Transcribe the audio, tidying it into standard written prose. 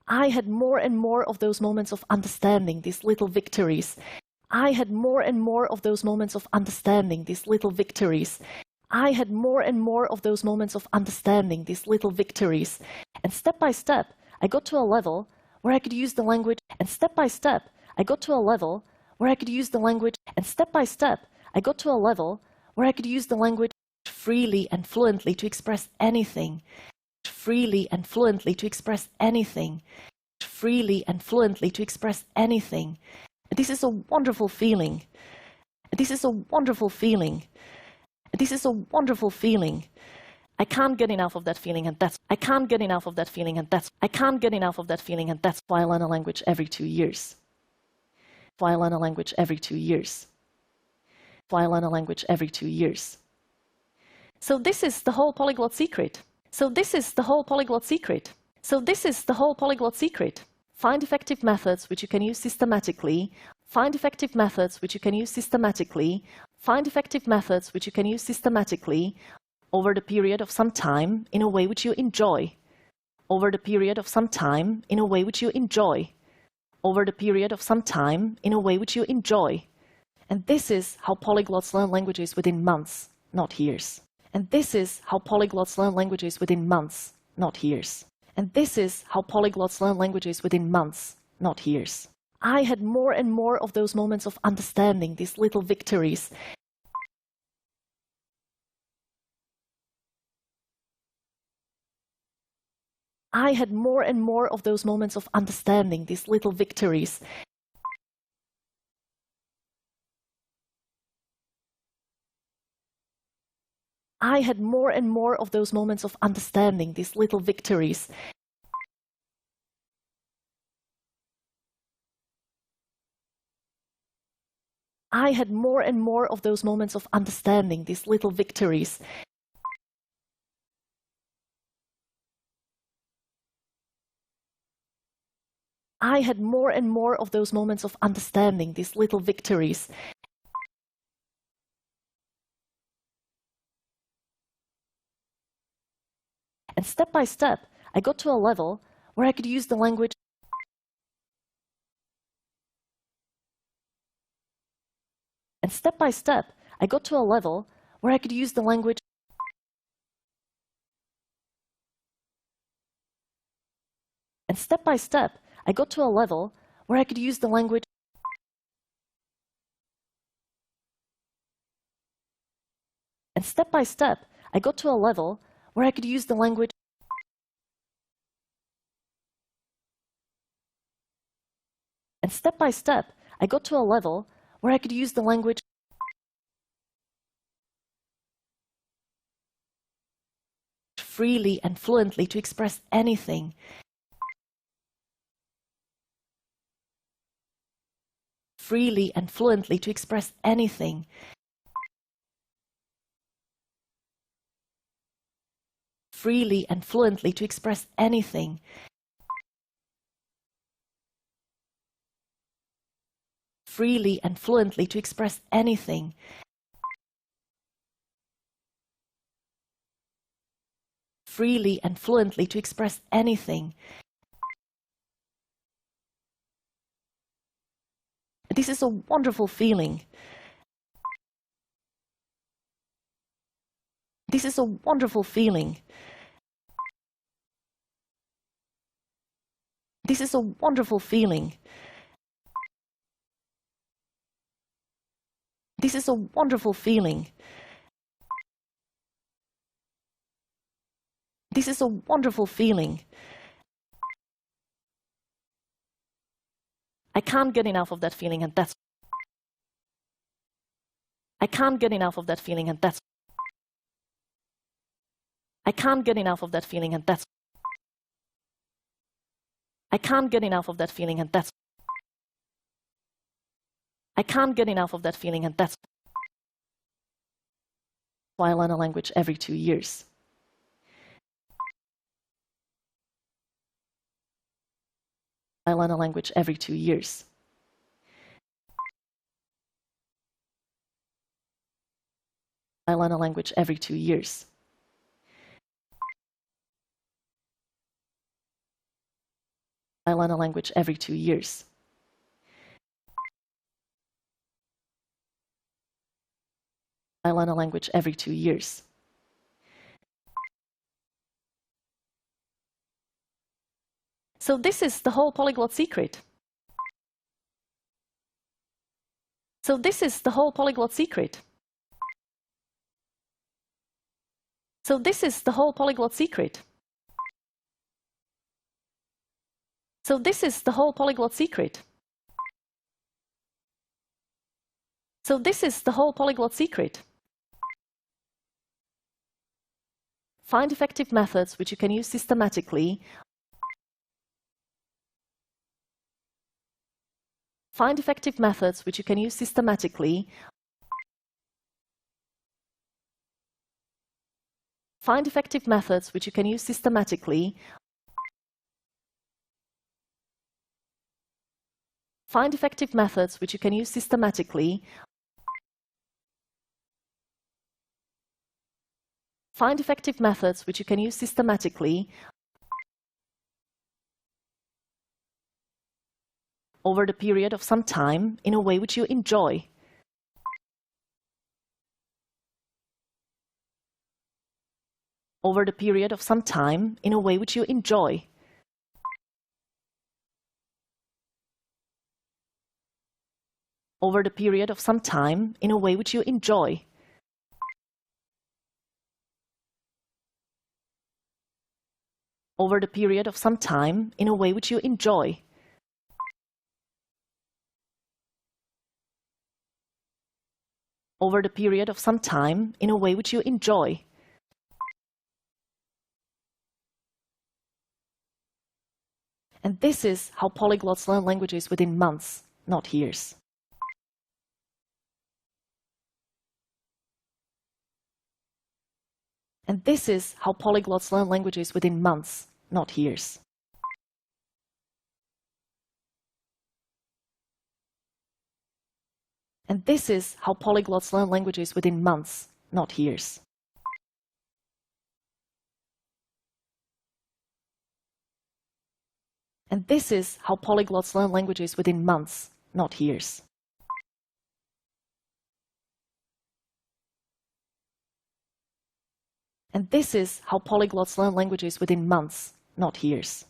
I had more and more of those moments of understanding, these little victories. I had more and more of those moments of understanding, these little victories. I had more and more of those moments of understanding, these little victories. And step by step, I got to a level where I could use the language. And step by step, I got to a level where I could use the language. And step by step, I got to a level where I could use the language freely and fluently to express anything. Freely and fluently to express anything. Freely and fluently to express anything. This is a wonderful feeling. This is a wonderful feeling. This is a wonderful feeling. I can't get enough of that feeling, and I can't get enough of that feeling, and I can't get enough of that feeling, and that's why I learn a language every 2 years. Why I learn a language every 2 years. Why I learn a language every 2 years. So this is the whole polyglot secret. So this is the whole polyglot secret. So this is the whole polyglot secret. Find effective methods which you can use systematically. Find effective methods which you can use systematically. Find effective methods which you can use systematically over the period of some time in a way which you enjoy. Over the period of some time in a way which you enjoy. Over the period of some time in a way which you enjoy. And this is how polyglots learn languages within months, not years. And this is how polyglots learn languages within months, not years. And this is how polyglots learn languages within months, not years. I had more and more of those moments of understanding, these little victories. I had more and more of those moments of understanding, these little victories. I had more and more of those moments of understanding, these little victories. I had more and more of those moments of understanding, these little victories. I had more and more of those moments of understanding, these little victories. And step by step, I got to a level where I could use the language. And step by step, I got to a level where I could use the language. And step by step, I got to a level where I could use the language. And step by step, I got to a level where I could use the language. And step by step, I got to a level where I could use the language. Freely and fluently to express anything. Freely and fluently to express anything. Freely and fluently to express anything. Freely and fluently to express anything. Freely and fluently to express anything. This is a wonderful feeling. This is a wonderful feeling. This is a wonderful feeling. This is a wonderful feeling. This is a wonderful feeling. I can't get enough of that feeling, and that's. I can't get enough of that feeling, and that's. I can't get enough of that feeling, and that's. I can't get enough of that feeling, and that's. I can't get enough of that feeling, and that's why I learn a language every 2 years. I learn a language every 2 years. I learn a language every 2 years. I learn a language every 2 years. I learn a language every 2 years. So this is the whole polyglot secret. So this is the whole polyglot secret. So this is the whole polyglot secret. So this is the whole polyglot secret. So this is the whole polyglot secret. Find effective methods which you can use systematically. Find effective methods which you can use systematically. Find effective methods which you can use systematically. Find effective methods which you can use systematically. Find effective methods which you can use systematically. Over the period of some time, in a way which you enjoy. Over the period of some time, in a way which you enjoy. Over the period of some time, in a way which you enjoy. Over the period of some time, in a way which you enjoy. Over the period of some time, in a way which you enjoy. And this is how polyglots learn languages within months, not years. And this is how polyglots learn languages within months, not years. And this is how polyglots learn languages within months, not years. And this is how polyglots learn languages within months, not years. And this is how polyglots learn languages within months, not years.